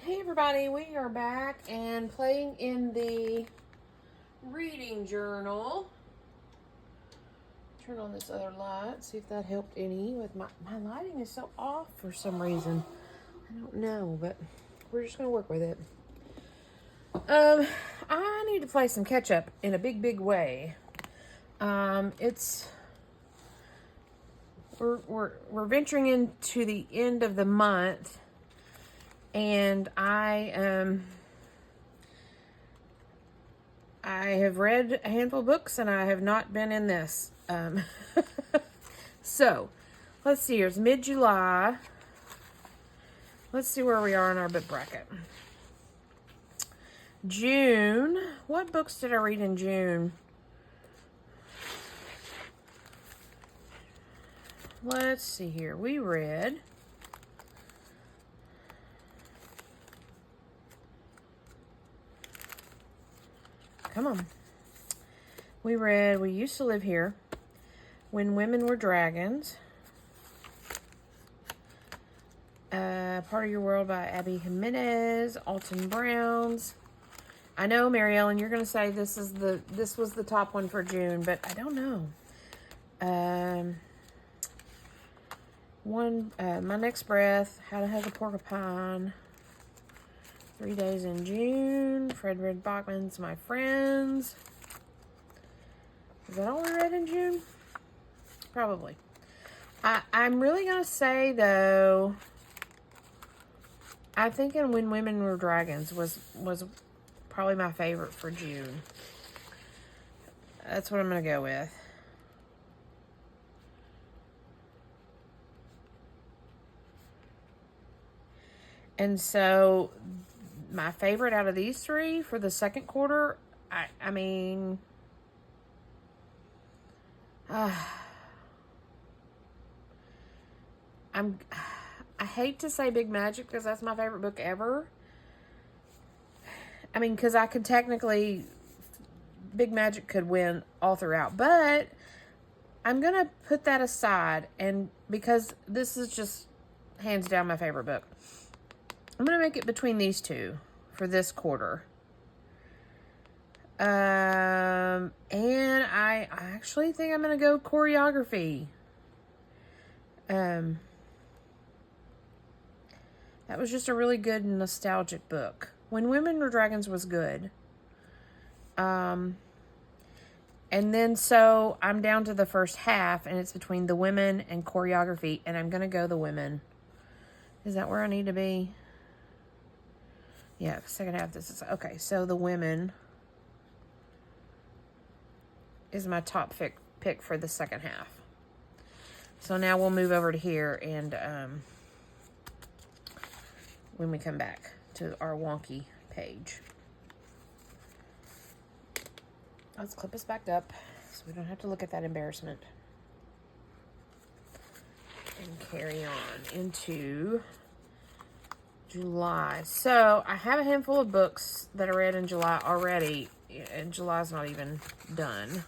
Hey everybody, we are back and playing in the reading journal. Turn on this other light, see if that helped any with my lighting is so off for some reason. I don't know, but we're just gonna work with it. I need to play some catch up in a big way. We're venturing into the end of the month, and I have read a handful of books, and I have not been in this. So, let's see. It's mid-July. Let's see where we are in our book bracket. June. What books did I read in June? Let's see here. We read... Come on. We read We Used to Live Here, When Women Were Dragons, Part of Your World by Abby Jimenez, Alton Browns. I know, Mary Ellen, you're going to say this was the top one for June, but I don't know. My Next Breath, How to Hug a Porcupine, 3 Days in June, Fred Bachman's My Friends. Is that all we read in June? Probably. I'm really going to say, though, I think When Women Were Dragons was probably my favorite for June. That's what I'm going to go with. And so, my favorite out of these three for the second quarter, I mean... I hate to say Big Magic because that's my favorite book ever. I mean, because I could technically... Big Magic could win all throughout. But I'm going to put that aside. And because this is just hands down my favorite book, I'm going to make it between these two for this quarter. And I actually think I'm going to go Choreography. That was just a really good nostalgic book. When Women Were Dragons was good. And then so I'm down to the first half, and it's between The Women and Choreography, and I'm going to go The Women. Is that where I need to be? Yeah, the second half. This is okay. So The Women is my top pick for the second half. So now we'll move over to here, and when we come back to our wonky page, let's clip us back up so we don't have to look at that embarrassment, and carry on into July. So I have a handful of books that I read in July already, and July's not even done.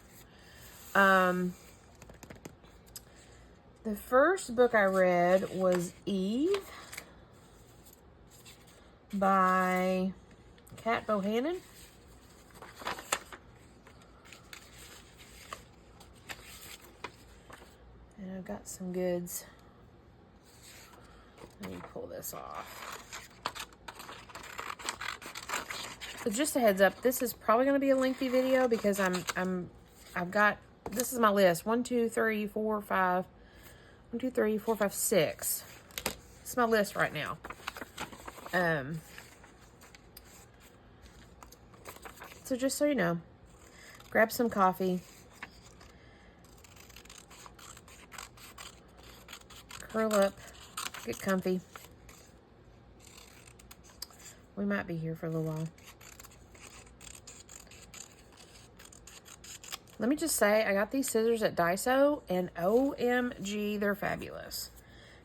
The first book I read was Eve by Kat Bohannon. And I've got some goods. Let me pull this off. So just a heads up, this is probably going to be a lengthy video because I've got, this is my list. 1, 2, 3, 4, 5. 1, 2, 3, 4, 5, 6. It's my list right now. So just so you know, grab some coffee, curl up, get comfy. We might be here for a little while. Let me just say, I got these scissors at Daiso, and OMG, they're fabulous.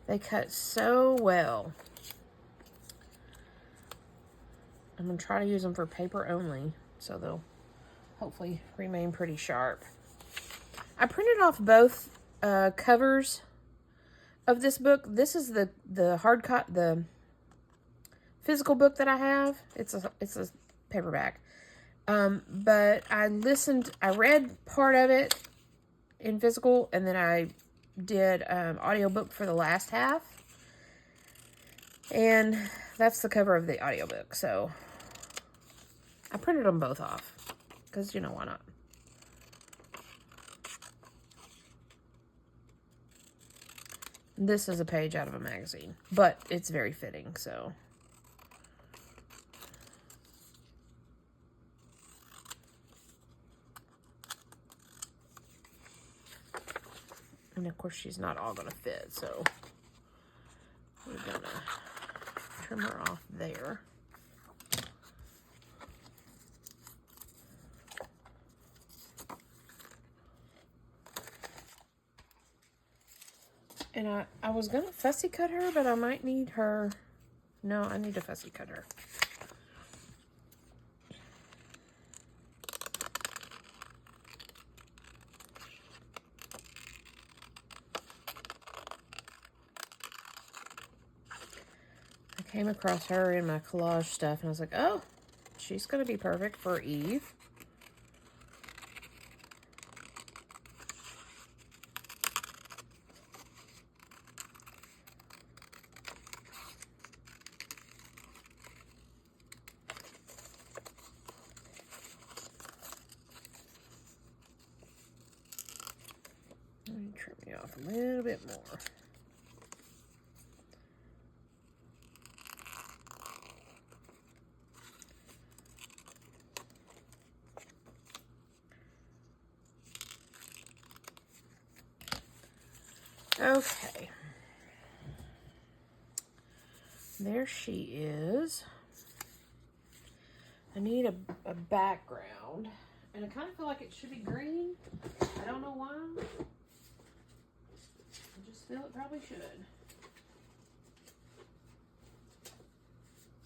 They cut so well. I'm going to try to use them for paper only, so they'll hopefully remain pretty sharp. I printed off both covers of this book. This is the physical book that I have. It's a paperback. But I read part of it in physical, and then I did audiobook for the last half. And that's the cover of the audiobook. So I printed them both off because, you know, why not? This is a page out of a magazine, but it's very fitting, so. And of course, she's not all gonna fit, so we're gonna trim her off there. And I was gonna fussy cut her, but I might need her. No, I need to fussy cut her. I came across her in my collage stuff, and I was like, oh, she's gonna be perfect for Eve. Let me trim you off a little bit more. Okay. There she is. I need a background. And I kind of feel like it should be green. I don't know why. I just feel it probably should.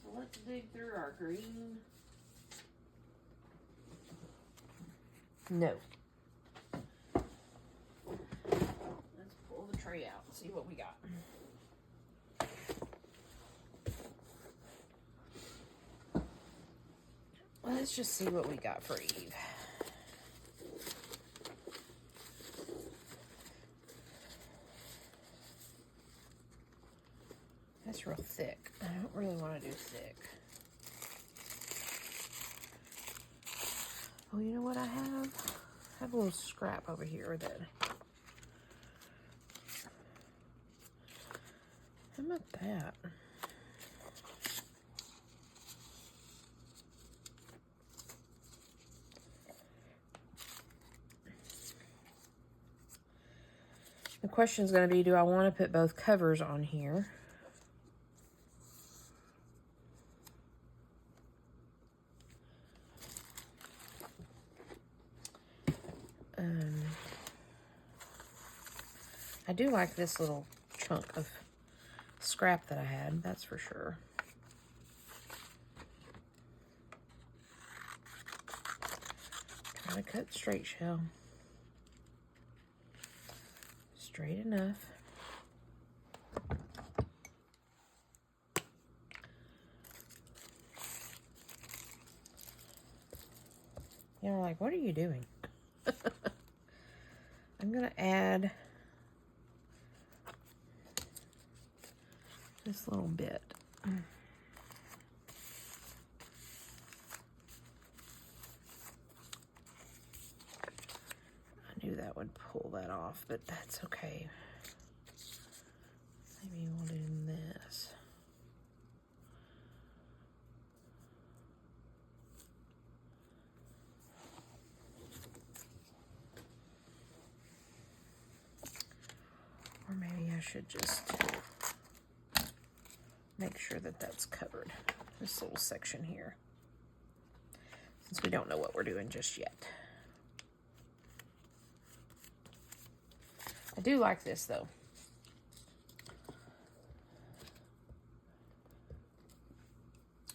So let's dig through our green. No. Let's pull the tray out and see what we got. Let's just see what we got for Eve. That's real thick. I don't really want to do thick. Oh, you know what I have? I have a little scrap over here that... How about that? The question is going to be, do I want to put both covers on here? I do like this little chunk of scrap that I had, that's for sure. Trying to cut straight shell. Straight enough. You're like, what are you doing? I'm gonna add this little bit. I knew that would pull that off, but that's okay. Maybe we'll do this. Or maybe I should just make sure that that's covered, this little section here, since we don't know what we're doing just yet. I do like this though.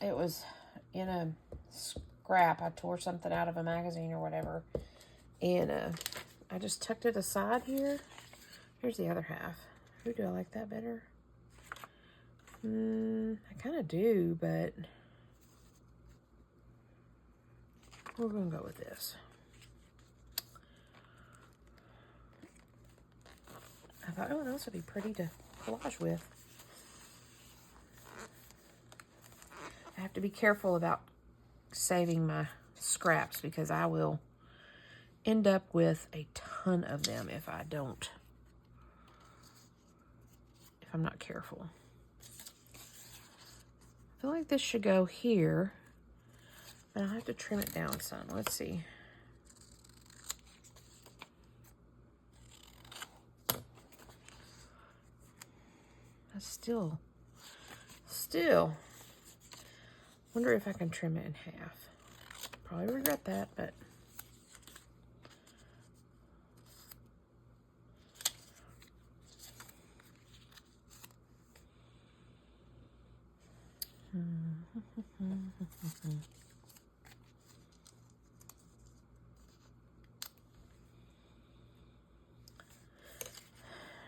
It was in a scrap. I tore something out of a magazine or whatever, and I just tucked it aside here. Here's the other half. Ooh, do I like that better? I kind of do, but we're going to go with this. I thought, oh, those would be pretty to collage with. I have to be careful about saving my scraps because I will end up with a ton of them if I'm not careful. I feel like this should go here, but I'll have to trim it down some. Let's see. I still wonder if I can trim it in half. Probably regret that, but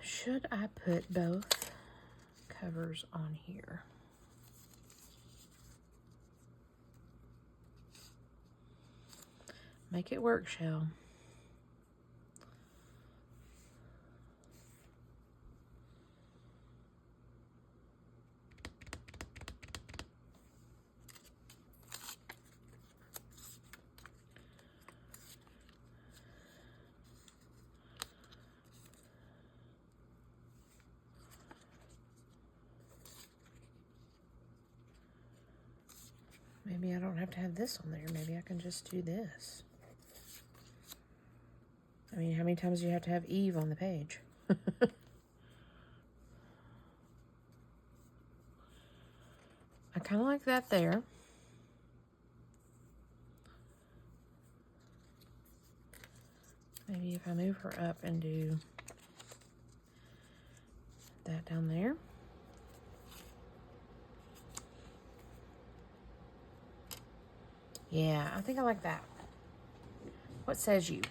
should I put both covers on here? Make it work, Shell. Maybe I don't have to have this on there. Maybe I can just do this. I mean, how many times do you have to have Eve on the page? I kind of like that there. Maybe if I move her up and do that down there. Yeah, I think I like that. What says you?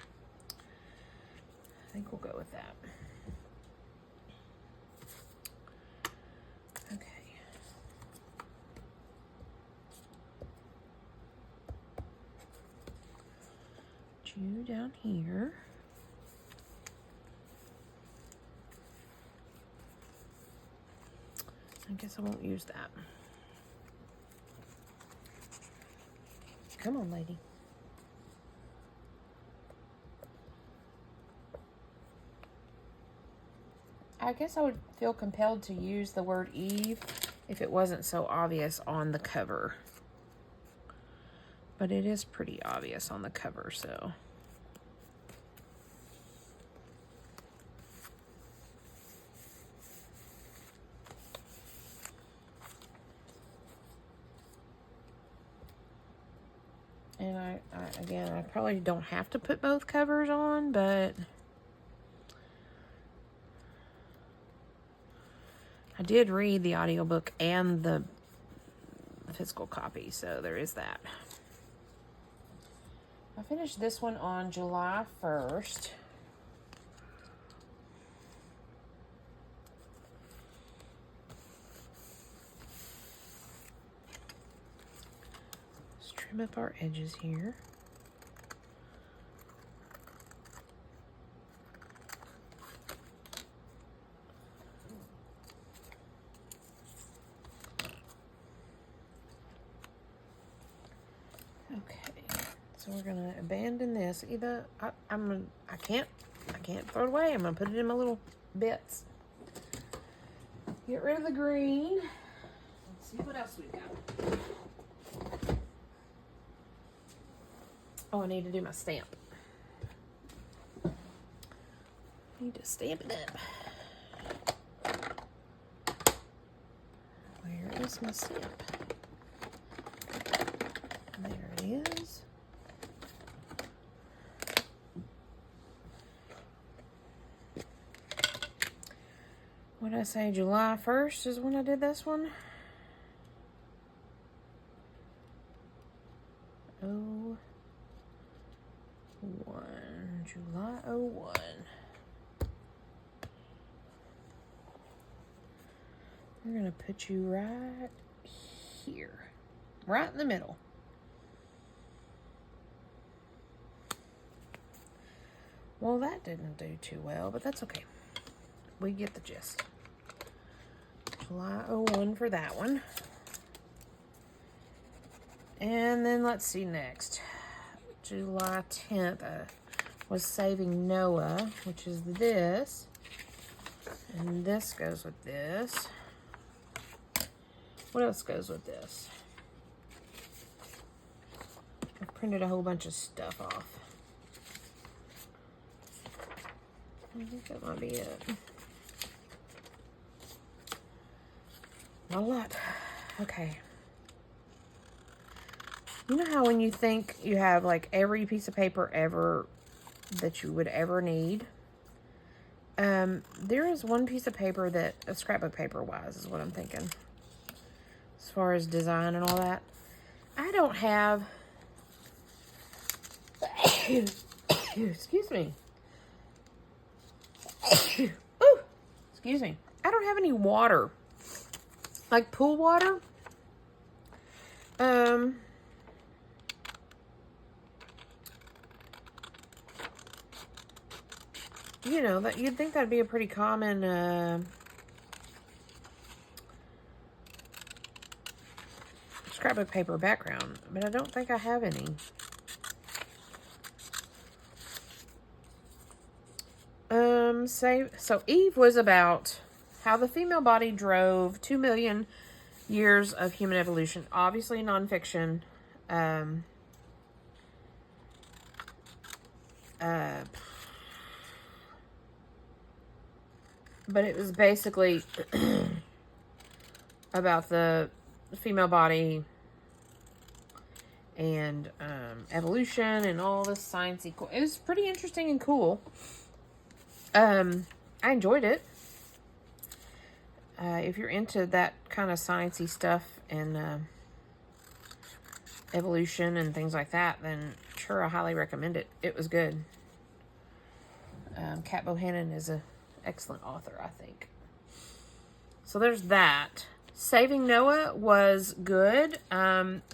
I think we'll go with that. Okay. You down here. I guess I won't use that. Come on, lady. I guess I would feel compelled to use the word Eve if it wasn't so obvious on the cover. But it is pretty obvious on the cover, so. And I probably don't have to put both covers on, but I did read the audiobook and the physical copy, so there is that. I finished this one on July 1st. Let's trim up our edges here. So we're gonna abandon this. Either I can't throw it away. I'm gonna put it in my little bits. Get rid of the green. Let's see what else we've got. Oh, I need to do my stamp. Need to stamp it up. Where is my stamp? There it is. What did I say? July 1st is when I did this one. July 01. we're going to put you right here. Right in the middle. Well, that didn't do too well, but that's okay. We get the gist. July 01 for that one. And then let's see next. July 10th was Saving Noah, which is this. And this goes with this. What else goes with this? I printed a whole bunch of stuff off. I think that might be it. Not a lot. Okay. You know how when you think you have like every piece of paper ever that you would ever need? There is one piece of paper that, scrapbook paper wise, is what I'm thinking. As far as design and all that. I don't have, excuse me. Ooh, excuse me. I don't have any water. Like pool water. You know, that you'd think that'd be a pretty common scrapbook paper background, but I don't think I have any. So Eve was about how the female body drove 2 million years of human evolution. Obviously nonfiction. But it was basically about the female body and evolution and all this sciencey cool. It was pretty interesting and cool. I enjoyed it. If you're into that kind of sciencey stuff and evolution and things like that, then sure, I highly recommend it. It was good. Kat Bohannon is an excellent author, I think. So there's that. Saving Noah was good.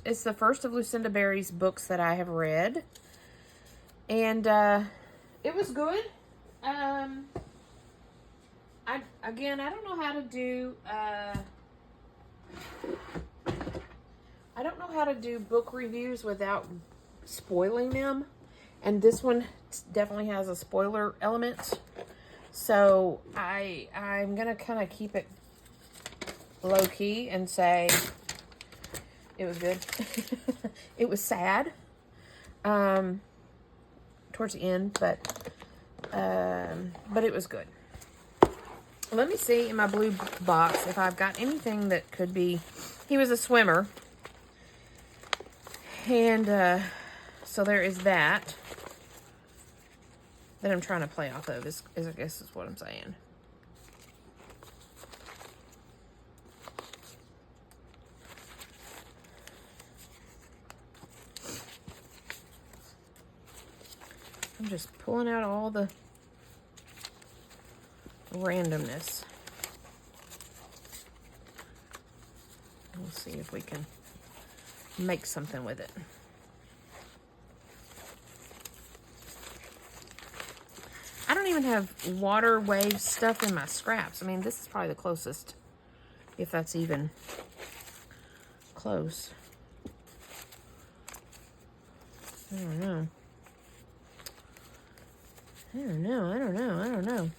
It's the first of Lucinda Berry's books that I have read. And it was good. I don't know how to do I don't know how to do book reviews without spoiling them. And this one definitely has a spoiler element. So I'm going to kind of keep it low key and say it was good. It was sad towards the end, but it was good. Let me see in my blue box if I've got anything that could be. He was a swimmer. And so there is that I'm trying to play off of, is I guess is what I'm saying. I'm just pulling out all the randomness. We'll see if we can make something with it. I don't even have water wave stuff in my scraps. I mean, this is probably the closest, if that's even close. I don't know. I don't know.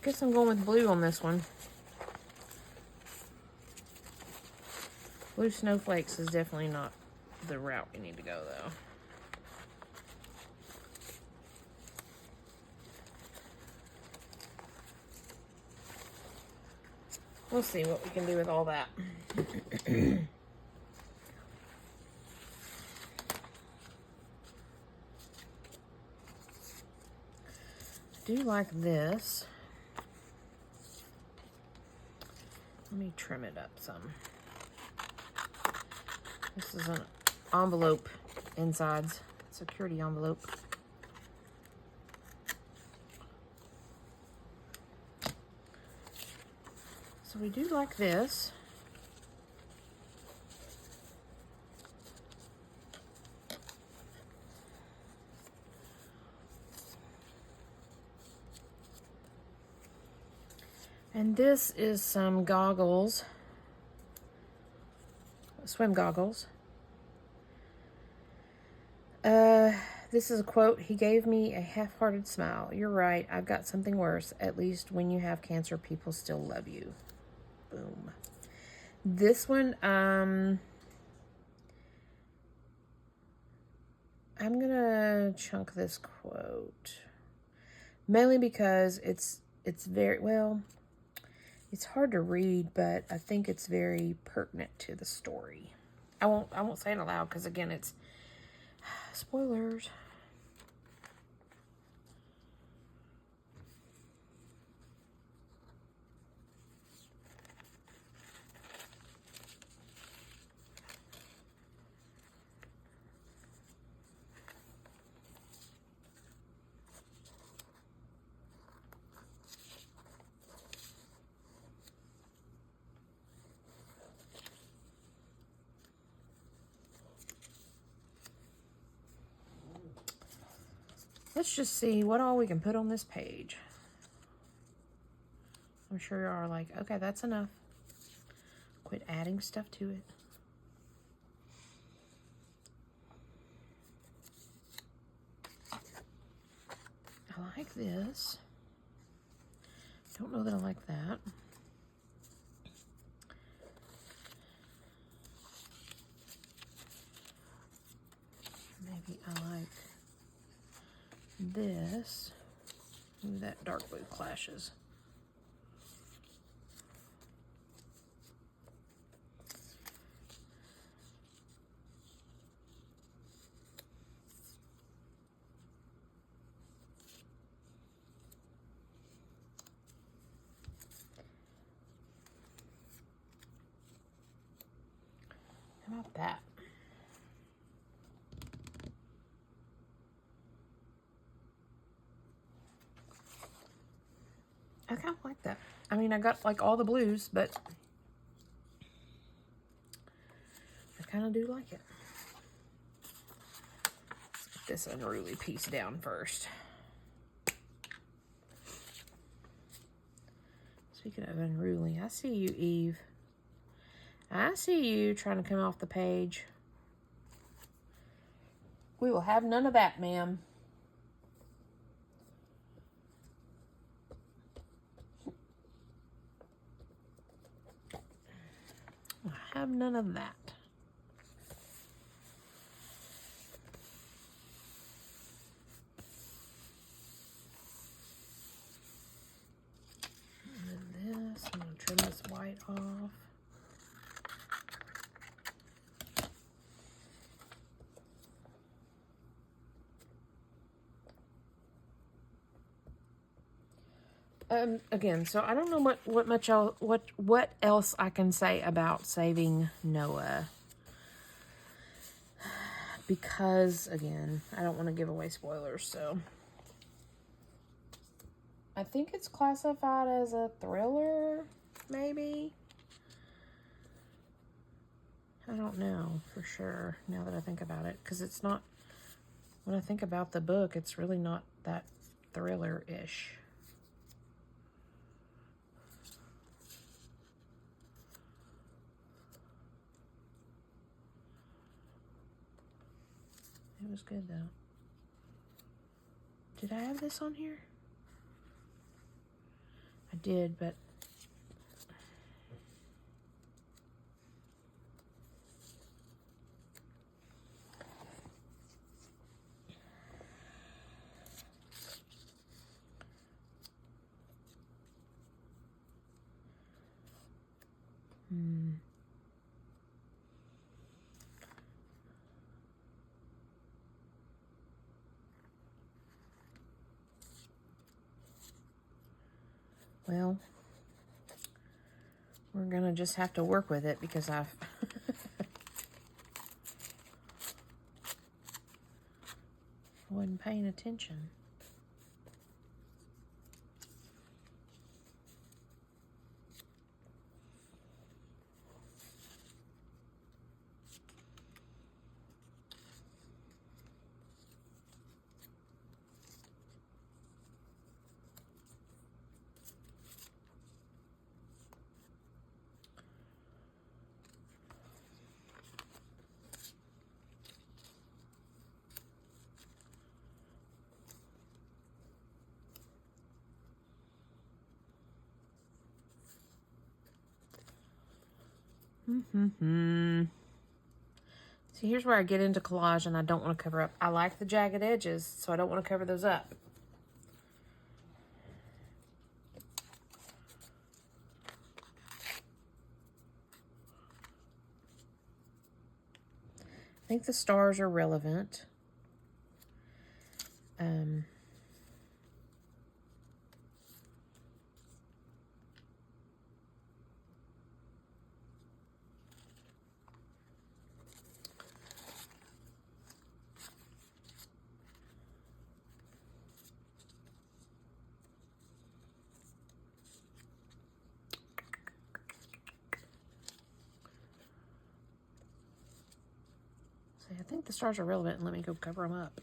Guess I'm going with blue on this one. Blue snowflakes is definitely not the route we need to go, though. We'll see what we can do with all that. I do like this. Let me trim it up some. This is an envelope insides, security envelope. So we do like this. And this is some goggles, swim goggles. This is a quote. He gave me a half-hearted smile. You're right. I've got something worse. At least when you have cancer, people still love you. Boom. This one, I'm gonna chunk this quote. Mainly because it's very, well, it's hard to read, but I think it's very pertinent to the story. I won't say it aloud because again, it's spoilers. Let's just see what all we can put on this page. I'm sure you are like, okay, that's enough. Quit adding stuff to it. I like this. Don't know that I like that. Maybe I like this. Ooh, that dark blue clashes. How about that? I kind of like that. I mean, I got like all the blues, but I kind of do like it. Let's get this unruly piece down first. Speaking of unruly, I see you, Eve. I see you trying to come off the page. We will have none of that, ma'am. We'll have none of that. And then this, I'm going to trim this white off. Again, so I don't know what else I can say about saving Noah, because again, I don't want to give away spoilers. So I think it's classified as a thriller, maybe. I don't know for sure now that I think about it, because it's not. When I think about the book, it's really not that thriller-ish. It was good, though. Did I have this on here? I did, but... Well, we're gonna just have to work with it because I've wasn't paying attention. See, here's where I get into collage and I don't want to cover up. I like the jagged edges, so I don't want to cover those up. I think the stars are relevant. I think the stars are relevant, and let me go cover them up.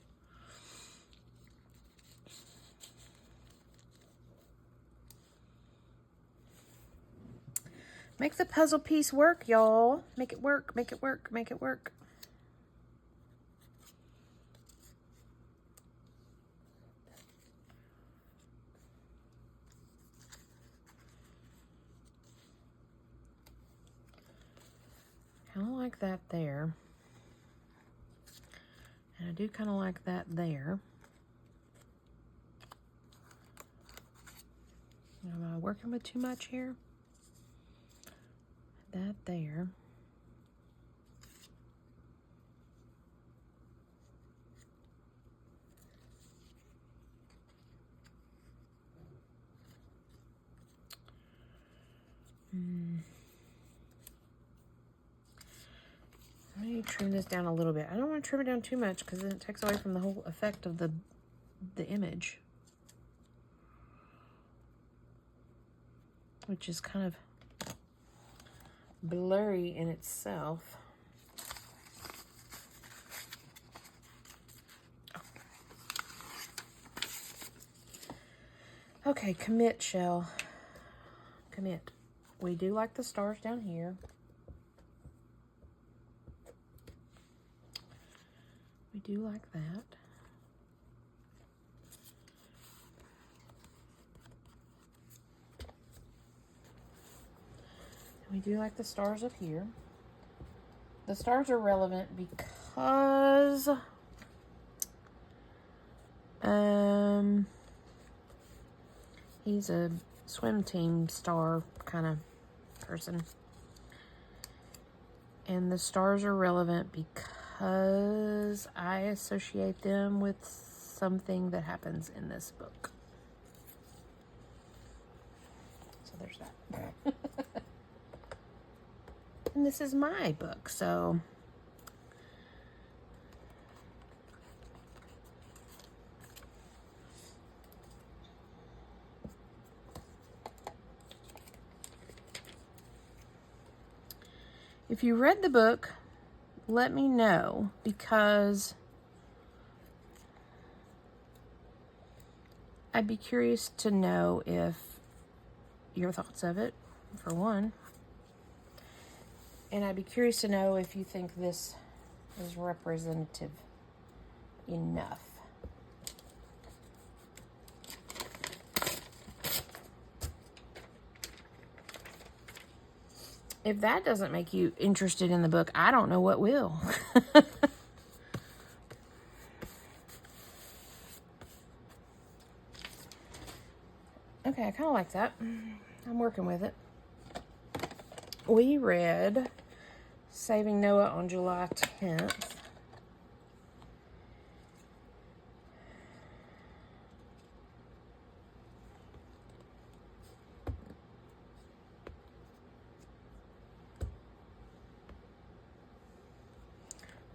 Make the puzzle piece work, y'all. Make it work, make it work, make it work. Kind of like that there. And I do kind of like that there. Am I working with too much here? That there. I need to trim this down a little bit. I don't want to trim it down too much because then it takes away from the whole effect of the image, which is kind of blurry in itself. Okay, commit, Shell. Commit. We do like the stars down here. We do like that. We do like the stars up here. The stars are relevant because he's a swim team star kind of person. And the stars are relevant because I associate them with something that happens in this book. So there's that. And this is my book, so if you read the book, let me know, because I'd be curious to know if your thoughts of it, for one. And I'd be curious to know if you think this is representative enough. If that doesn't make you interested in the book, I don't know what will. Okay, I kind of like that. I'm working with it. We read Saving Noah on July 10th.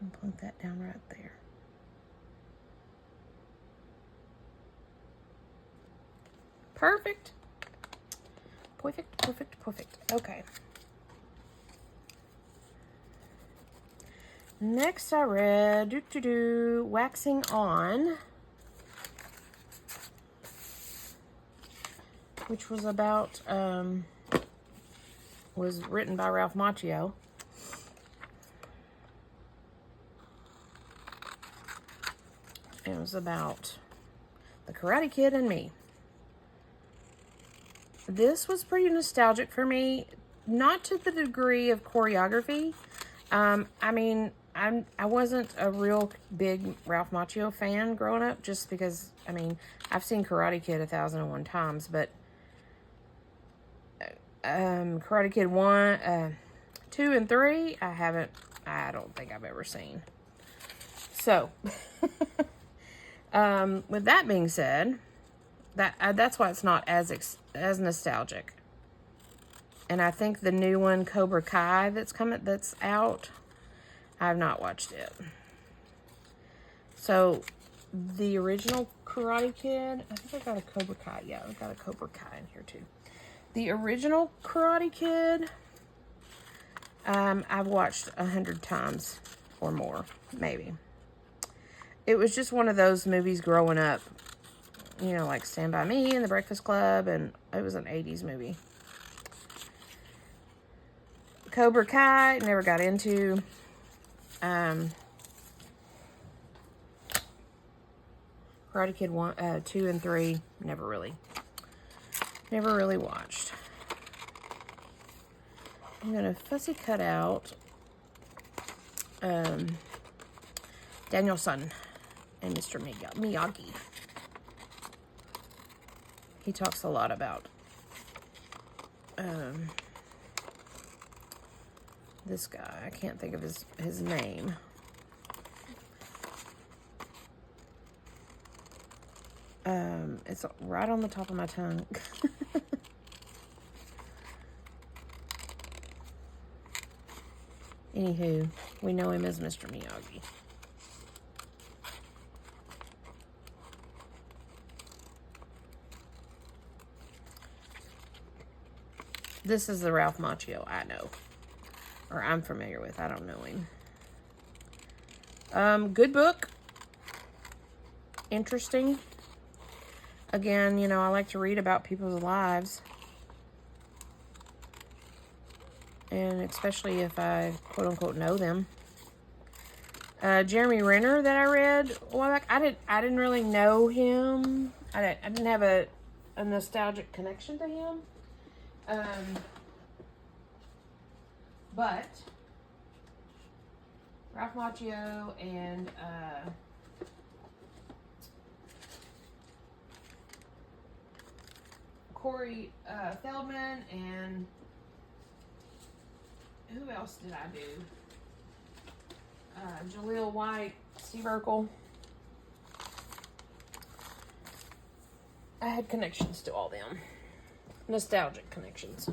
And plunk that down right there. Perfect. Perfect, perfect, perfect. Okay. Next I read Waxing On, which was about, was written by Ralph Macchio. It was about the Karate Kid and me. This was pretty nostalgic for me. not to the degree of choreography. I mean, I wasn't a real big Ralph Macchio fan growing up, just because, I mean, I've seen Karate Kid 1,001 times, but Karate Kid 1, 2, and 3, I don't think I've ever seen. So, with that being said, that's why it's not as nostalgic. And I think the new one, Cobra Kai, that's out, I have not watched it. So, the original Karate Kid, I think I got a Cobra Kai. Yeah, I got a Cobra Kai in here too. The original Karate Kid, I've watched 100 times or more, maybe. It was just one of those movies growing up, you know, like Stand By Me and The Breakfast Club, and it was an 80s movie. Cobra Kai, never got into. Karate Kid 1, 2, and 3, never really watched. I'm gonna fussy cut out Daniel-san and Mr. Miyagi. He talks a lot about this guy. I can't think of his name. It's right on the top of my tongue. Anywho, we know him as Mr. Miyagi. This is the Ralph Macchio I know. Or I'm familiar with. I don't know him. Good book. Interesting. Again, you know, I like to read about people's lives. And especially if I, quote-unquote, know them. Jeremy Renner that I read a while back, I didn't really know him. I didn't have a nostalgic connection to him. But Ralph Macchio and Corey Feldman, and who else did I do? Jaleel White, Steve Urkel. I had connections to all them. Nostalgic connections.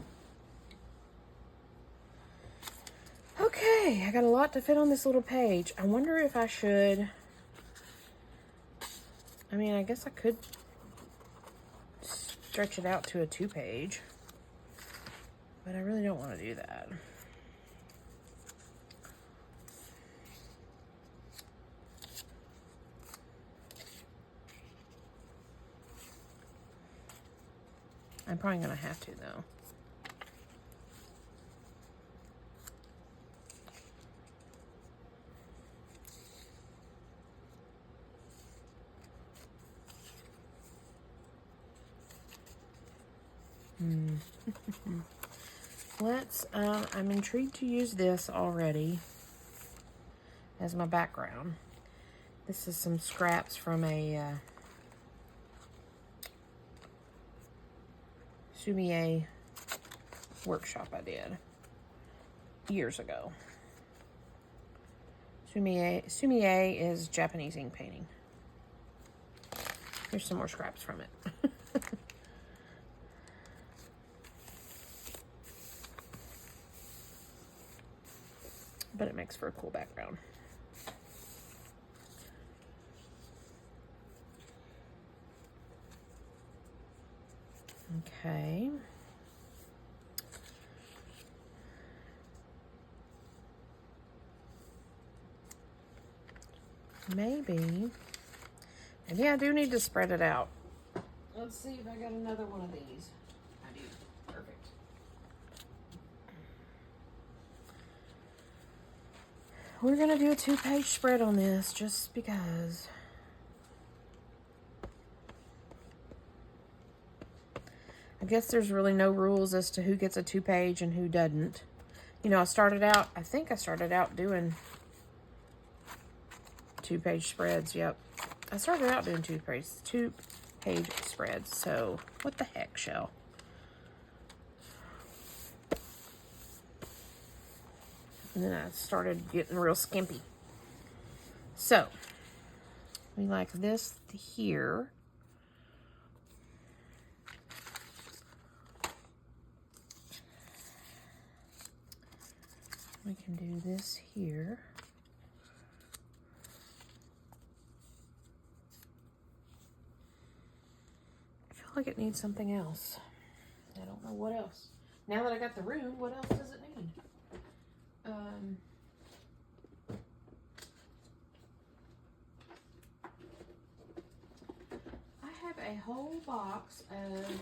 Okay, I got a lot to fit on this little page. I wonder if I should... I mean, I guess I could stretch it out to a 2-page. But I really don't want to do that. I'm probably going to have to, though. I'm intrigued to use this already as my background. This is some scraps from a Sumie workshop I did years ago. Sumie is Japanese ink painting. Here's some more scraps from it. But it makes for a cool background. Okay. Maybe I do need to spread it out. Let's see if I got another one of these. I do. Perfect. We're going to do a 2-page spread on this just because. I guess there's really no rules as to who gets a 2-page and who doesn't. You know, I think I started out doing 2-page spreads. Yep. I started out doing 2-page spreads. So, what the heck, Shell? And then I started getting real skimpy. So, we like this here. We can do this here. I feel like it needs something else. I don't know what else. Now that I got the room, what else does it need? I have a whole box of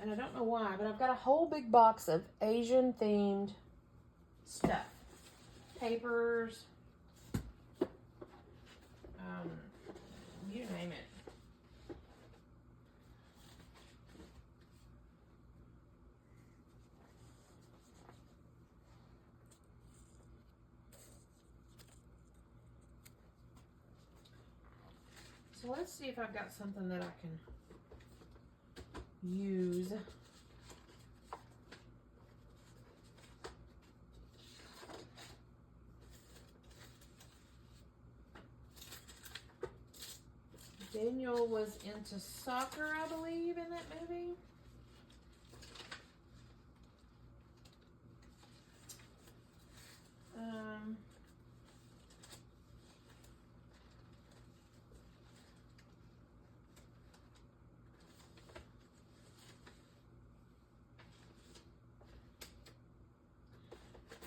and I don't know why, but I've got a whole big box of Asian themed stuff. Papers, you name it. So let's see if I've got something that I can use. Daniel was into soccer, I believe, in that movie.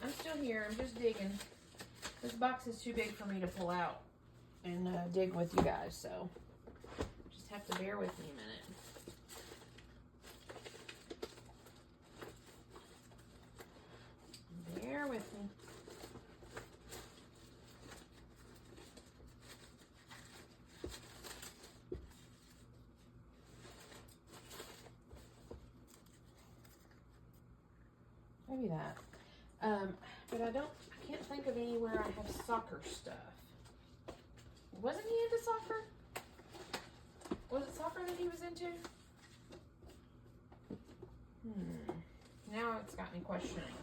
I'm still here. I'm just digging. This box is too big for me to pull out and dig with you guys, so just have to bear with me a minute. Bear with me. Maybe that. But I can't think of anywhere I have soccer stuff. Wasn't he into soccer? Was it soccer that he was into? Now it's got me questioning.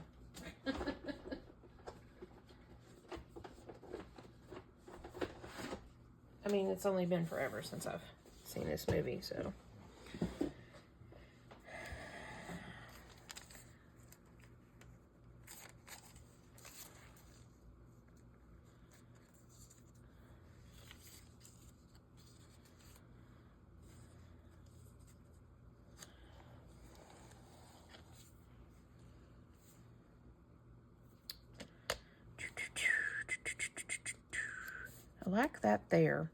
I mean, it's only been forever since I've seen this movie, so. I like that there.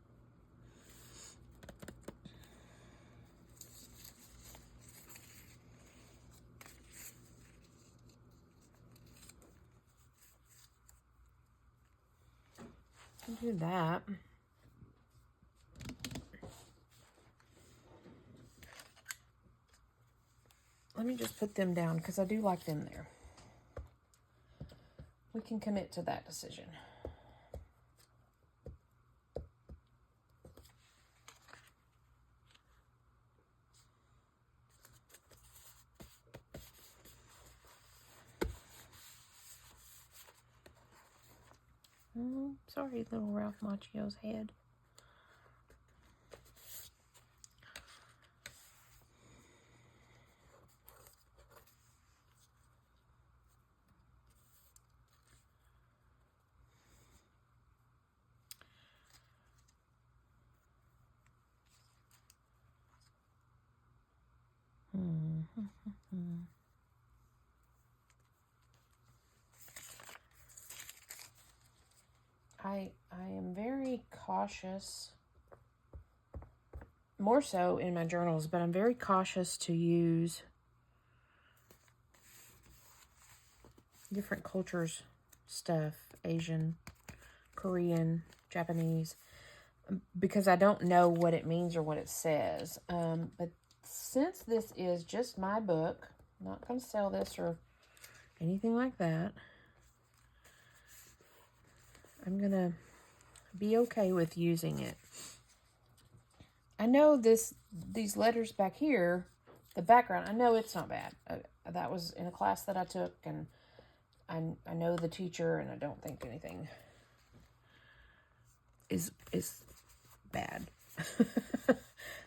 I'll do that. Let me just put them down because I do like them there. We can commit to that decision. Sorry, little Ralph Macchio's head. I am very cautious, more so in my journals, but I'm very cautious to use different cultures stuff, Asian, Korean, Japanese. because I don't know what it means or what it says. But since this is just my book, I'm not going to sell this or anything like that. I'm going to be okay with using it. I know these letters back here, the background, I know it's not bad. That was in a class that I took, and I know the teacher, and I don't think anything is bad.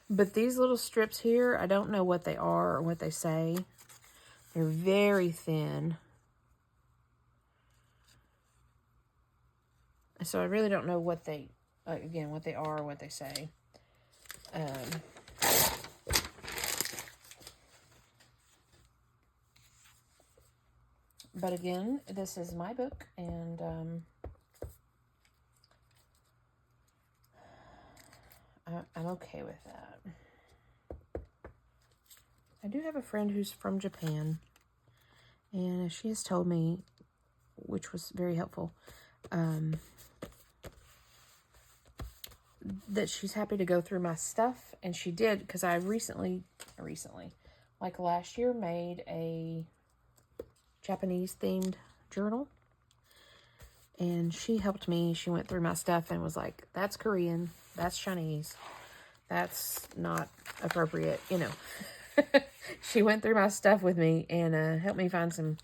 But these little strips here, I don't know what they are or what they say. They're very thin. So I really don't know what they, again, what they are or what they say. But again, this is my book, and I'm okay with that. I do have a friend who's from Japan, and she has told me, which was very helpful, that she's happy to go through my stuff, and she did, because I recently, like last year, made a Japanese themed journal, and she helped me. She went through my stuff and was like, that's Korean, that's Chinese, that's not appropriate, you know. She went through my stuff with me and helped me find some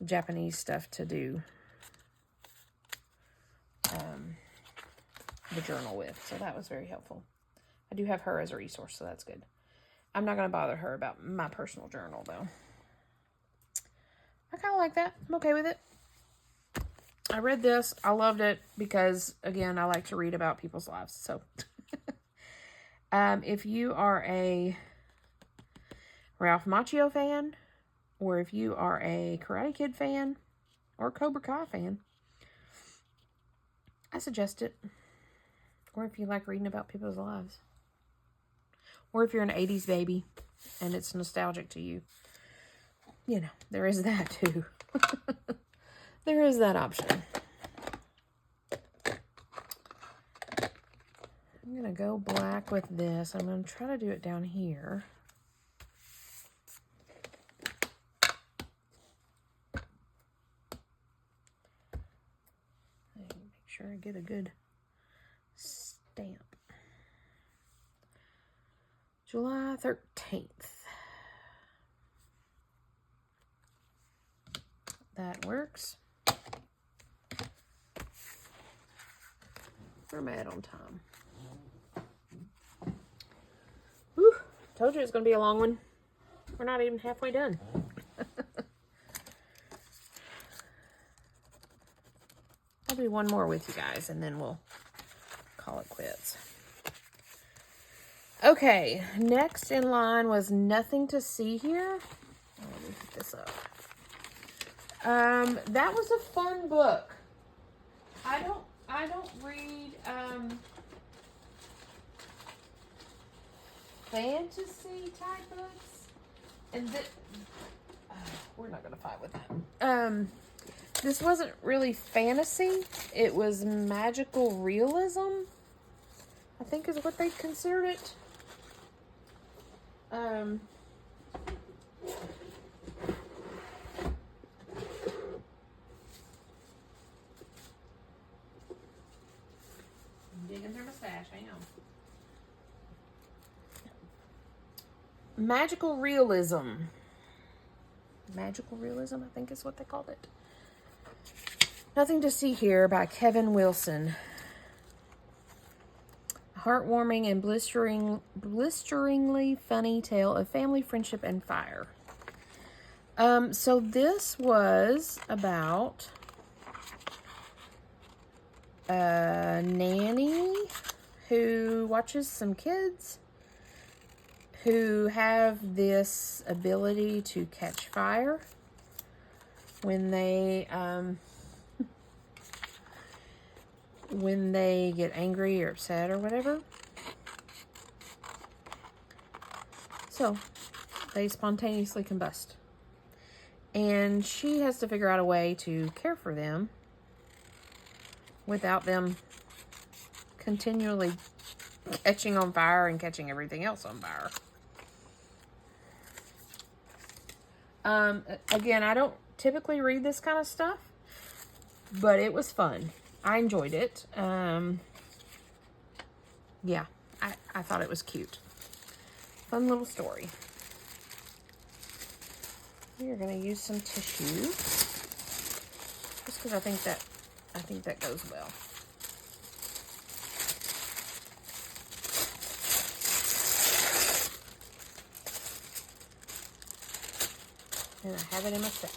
Japanese stuff to do the journal with, so that was very helpful. I do have her as a resource, so that's good. I'm not going to bother her about my personal journal, though. I kind of like that. I'm okay with it. I read this. I loved it because, again, I like to read about people's lives. So, if you are a Ralph Macchio fan, or if you are a Karate Kid fan, or Cobra Kai fan, I suggest it. Or if you like reading about people's lives. Or if you're an 80s baby and it's nostalgic to you. You know, there is that too. There is that option. I'm going to go black with this. I'm going to try to do it down here. Make sure I get a good stamp. July 13th. That works. Where am I at on time? Whew, told you it's going to be a long one. We're not even halfway done. I'll do one more with you guys, and then we'll call it quits. Okay, next in line was Nothing to See Here. Let me pick this up. That was a fun book. I don't read fantasy type books, and we're not gonna fight with that. This wasn't really fantasy. It was magical realism, I think is what they considered it. Digging through my stash, hang on. Magical realism. Magical realism, I think is what they called it. Nothing to See Here by Kevin Wilson. A heartwarming and blisteringly funny tale of family, friendship, and fire. So this was about a nanny who watches some kids who have this ability to catch fire when they get angry or upset or whatever. So they spontaneously combust. And she has to figure out a way to care for them without them continually catching on fire and catching everything else on fire. Again, I don't typically read this kind of stuff, but it was fun. I enjoyed it. Yeah, I thought it was cute. Fun little story. We are going to use some tissue, just because I think that goes well. And I have it in my stash.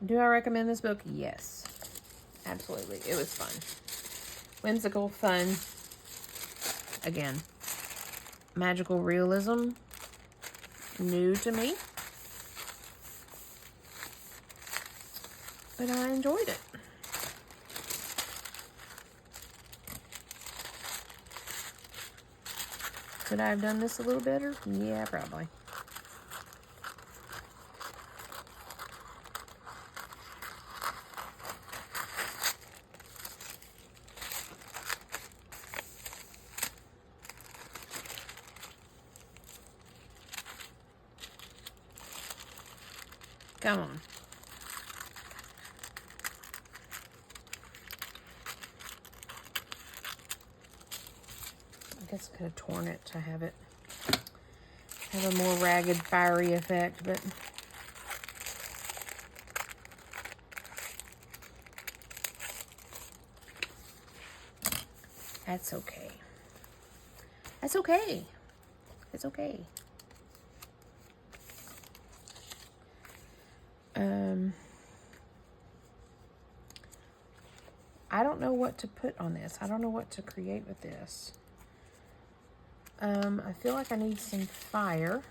Do I recommend this book? Yes. Absolutely. It was fun. Whimsical, fun. Again, magical realism. New to me. But I enjoyed it. Could I have done this a little better? Yeah, probably. Come on. I guess I could have torn it to have a more ragged, fiery effect, but that's okay. That's okay. It's okay. I don't know what to put on this. I don't know what to create with this. I feel like I need some fire.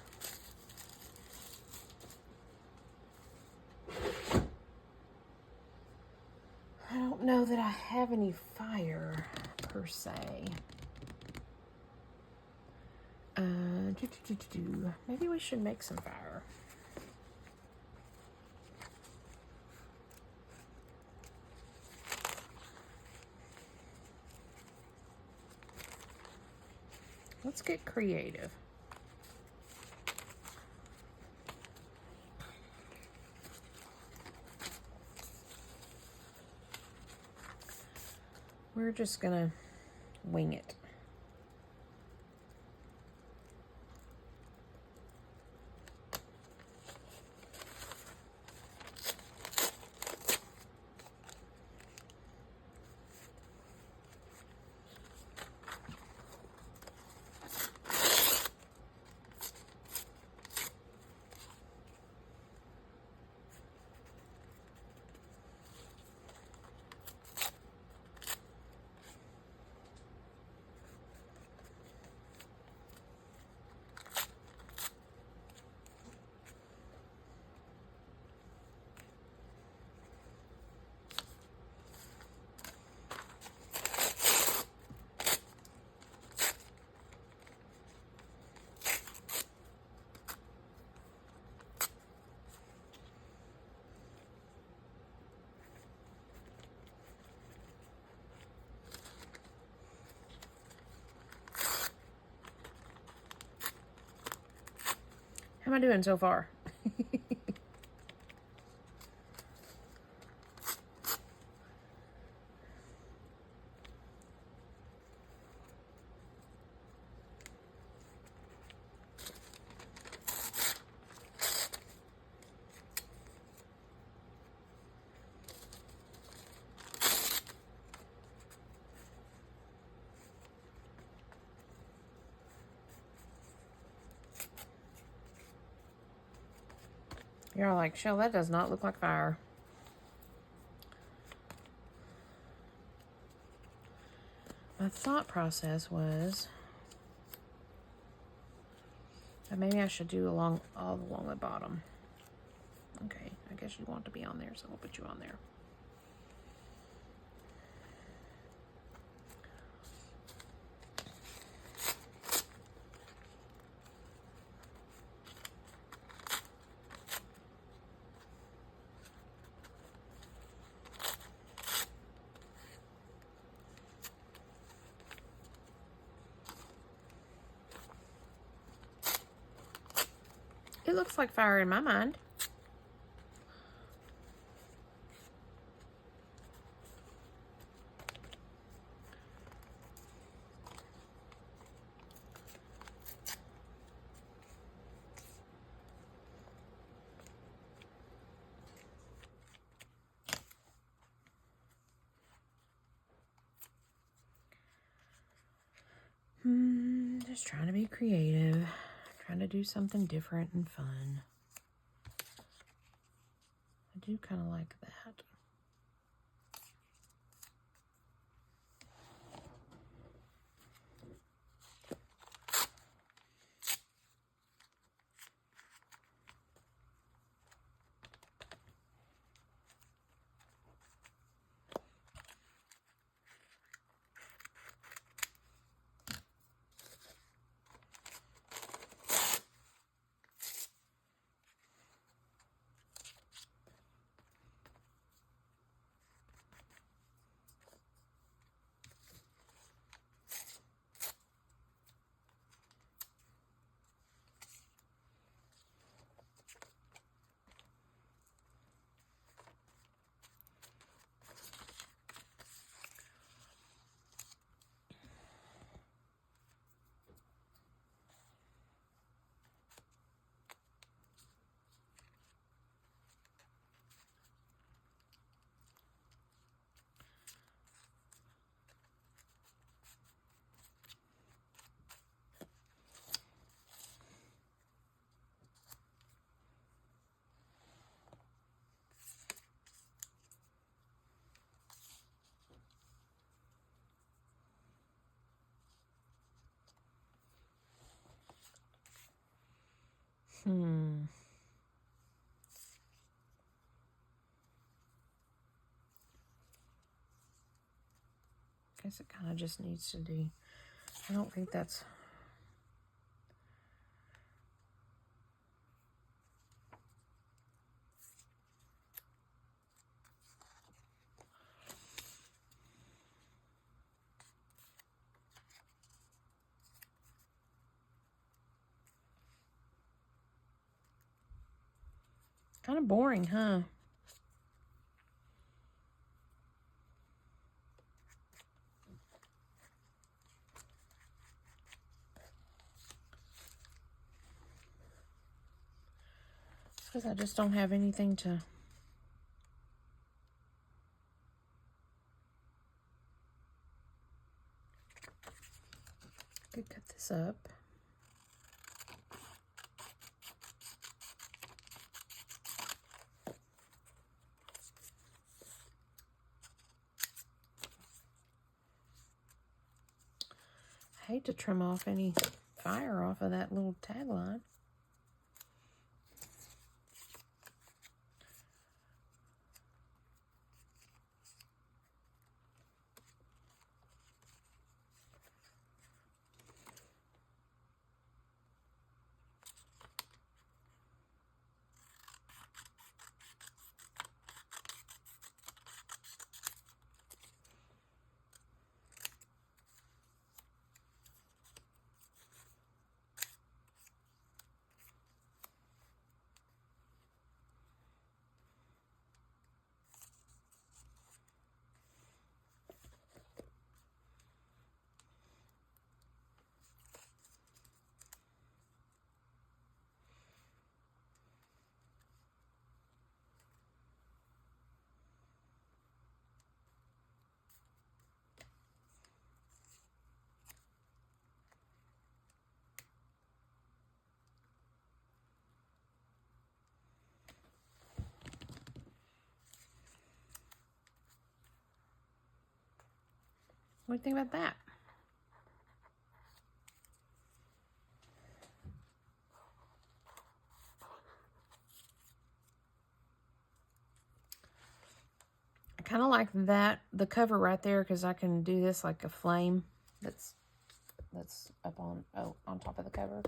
I don't know that I have any fire per se. Maybe we should make some fire. Let's get creative. We're just gonna wing it. How am I doing so far? You're all like, Shell, that does not look like fire. My thought process was that maybe I should do all along the bottom. Okay, I guess you want to be on there, so I'll put you on there. it looks like fire in my mind. Just trying to be creative. Trying to do something different and fun. I do kind of like that. Guess it kind of just needs to be. I don't think that's. Kind of boring, huh? Because I just don't have anything to. Could cut this up. I hate to trim off any fire off of that little tagline. What do you think about that? I kind of like that, the cover right there, because I can do this like a flame that's up on top of the cover.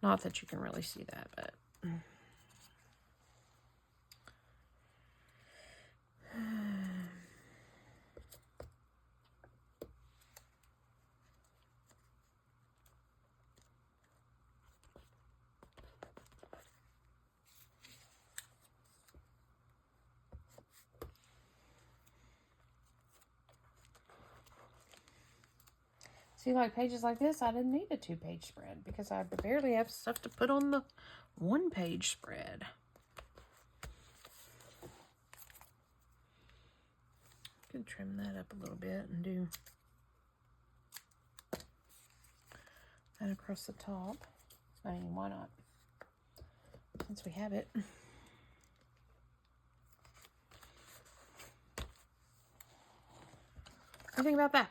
Not that you can really see that, but See, like pages like this, I didn't need a 2-page spread because I barely have stuff to put on the 1-page spread. Could trim that up a little bit and do that across the top. I mean, why not? Since we have it. What do you think about that?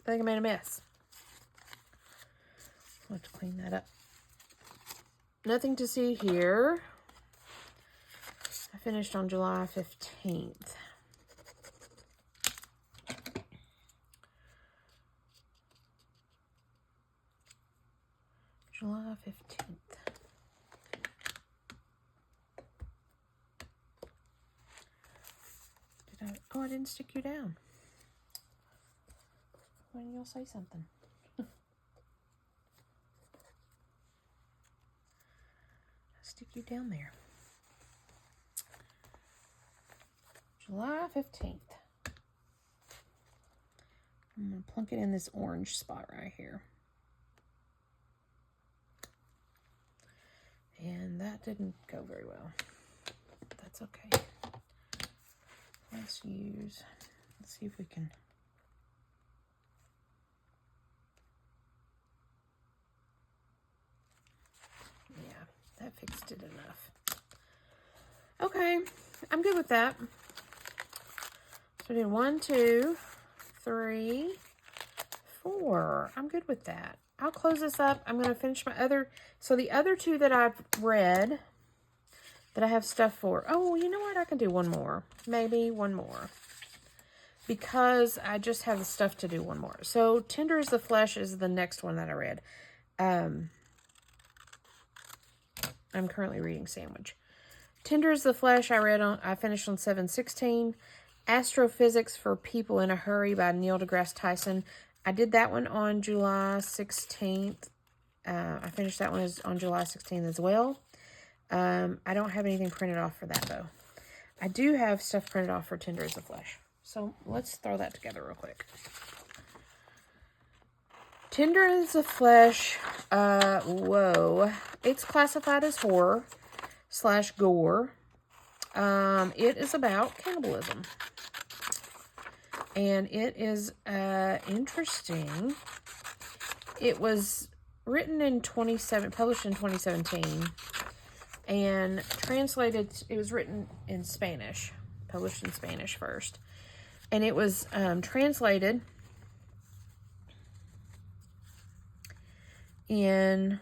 I think I made a mess. I'll have to clean that up. Nothing to see here. I finished on July 15th. July 15th. Oh, I didn't stick you down. Why didn't y'all say something? Stick you down there. July 15th. I'm going to plunk it in this orange spot right here. And that didn't go very well. That's okay. Let's see if we can. Yeah, that fixed it enough. Okay, I'm good with that. So I did 1, 2, 3, 4. I'm good with that. I'll close this up. I'm going to finish my other. So the other 2 that I've read, that I have stuff for. Oh, you know what? I can do one more. Maybe one more. Because I just have the stuff to do one more. So Tender as the Flesh is the next one that I read. I'm currently reading Sandwich. Tender as the Flesh I finished on 7/16. Astrophysics for People in a Hurry by Neil deGrasse Tyson. I did that one on July 16th. I finished that one on July 16th as well. I don't have anything printed off for that, though. I do have stuff printed off for Tender as the Flesh. So let's throw that together real quick. Tender as the Flesh. Whoa. It's classified as horror/gore. It is about cannibalism. And it is interesting. It was written in published in 2017. And translated, it was written in Spanish. Published in Spanish first. And it was translated in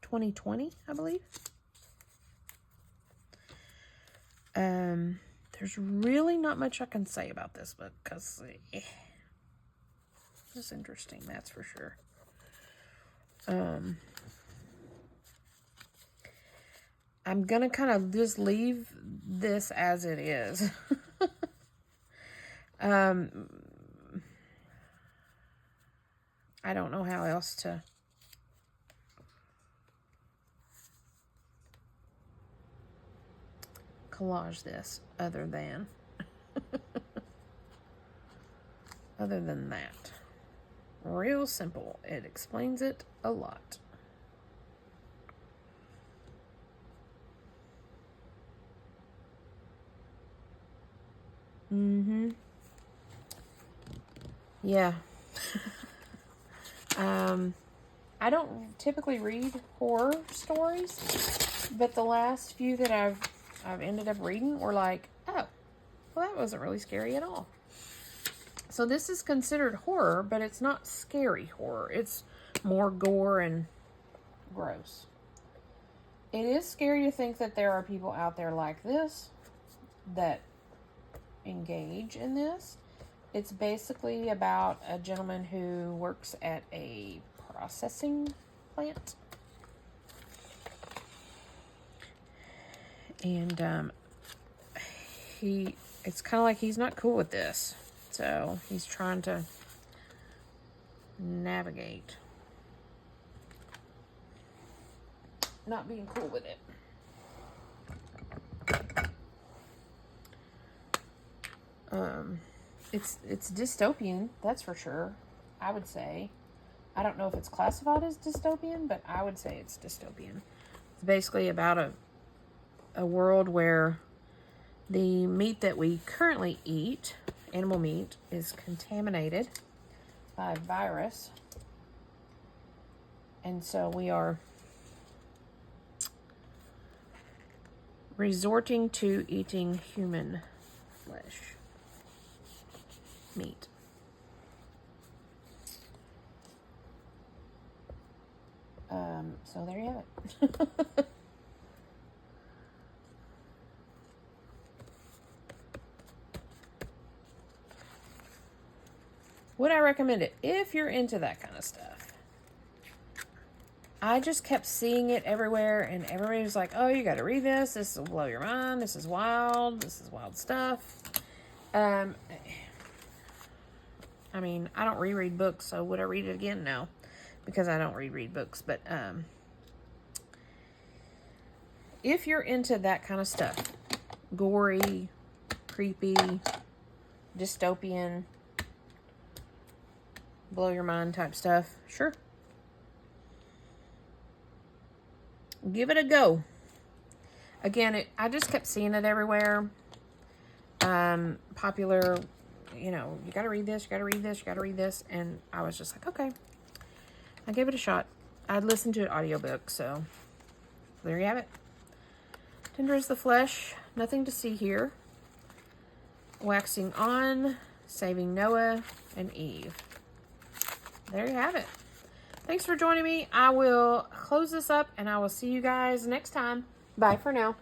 2020, I believe. There's really not much I can say about this book because it's interesting, that's for sure. I'm gonna kind of just leave this as it is. I don't know how else to collage this other than that. Real simple. It explains it a lot. Yeah. I don't typically read horror stories, but the last few that I've ended up reading were like, oh, well, that wasn't really scary at all. So this is considered horror, but it's not scary horror. It's more gore and gross. It is scary to think that there are people out there like this that engage in this. It's basically about a gentleman who works at a processing plant. And it's kind of like he's not cool with this. So he's trying to navigate not being cool with it. It's dystopian, that's for sure. I would say. I don't know if it's classified as dystopian, but I would say it's dystopian. It's basically about a world where the meat that we currently eat, animal meat, is contaminated by a virus. And so we are resorting to eating human flesh, meat. So there you have it. Would I recommend it? If you're into that kind of stuff. I just kept seeing it everywhere, and everybody was like, oh, you got to read this. This will blow your mind. This is wild. This is wild stuff. I mean, I don't reread books, so would I read it again? No, because I don't reread books. But if you're into that kind of stuff, gory, creepy, dystopian, blow your mind type stuff, sure. Give it a go. Again, I just kept seeing it everywhere. Popular, you know, you got to read this, you got to read this, you got to read this. And I was just like, okay. I gave it a shot. I'd listened to an audiobook, so there you have it. Tender is the flesh. Nothing to see here. Waxing on, saving Noah and Eve. There you have it. Thanks for joining me. I will close this up, and I will see you guys next time. Bye for now.